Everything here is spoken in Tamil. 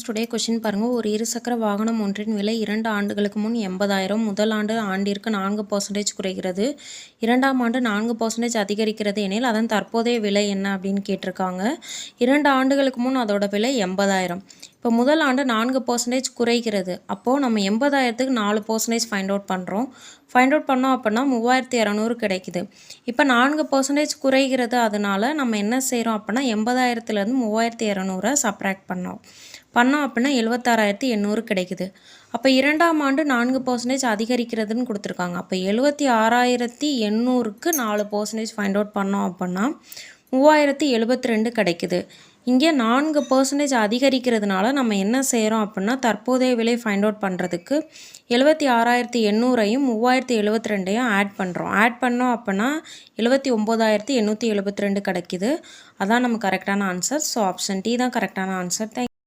டுடே கொஷின் பாருங்கள். ஒரு இருசக்கர வாகனம் ஒன்றின் விலை 2 ஆண்டுகளுக்கு முன் 80,000. முதல் ஆண்டிற்கு 4% குறைகிறது. இரண்டாம் ஆண்டு 4% அதிகரிக்கிறது எனில் அதன் தற்போதைய விலை என்ன அப்படின்னு கேட்டிருக்காங்க. 2 ஆண்டுகளுக்கு முன் அதோட விலை 80,000. இப்போ முதல் ஆண்டு 4% குறைகிறது. அப்போது நம்ம 80,000க்கு 4% ஃபைண்ட் அவுட் பண்ணுறோம். ஃபைண்ட் அவுட் பண்ணோம் அப்படின்னா 3,200 கிடைக்குது. இப்போ 4% குறைகிறது. அதனால நம்ம என்ன செய்கிறோம் அப்படின்னா 80,000லேருந்து 3,200 சப்ராக்ட் பண்ணோம் அப்படின்னா 76,800 கிடைக்குது. அப்போ இரண்டாம் ஆண்டு 4% அதிகரிக்கிறதுன்னு கொடுத்துருக்காங்க. அப்போ 76,800க்கு 4% ஃபைண்ட் அவுட் பண்ணோம் அப்படின்னா 3,072 கிடைக்குது. இங்கே 4% அதிகரிக்கிறதுனால நம்ம என்ன செய்கிறோம் அப்படின்னா தற்போதைய விலை ஃபைண்ட் அவுட் பண்ணுறதுக்கு 76,800ஐயும் 3,072ஐயும் ஆட் பண்ணுறோம். ஆட் பண்ணோம் அப்படின்னா 79,872 கிடைக்குது. அதான் நம்ம கரெக்டான ஆன்சர். ஸோ ஆப்ஷன் டி தான் கரெக்டான ஆன்சர். தேங்க்யூ.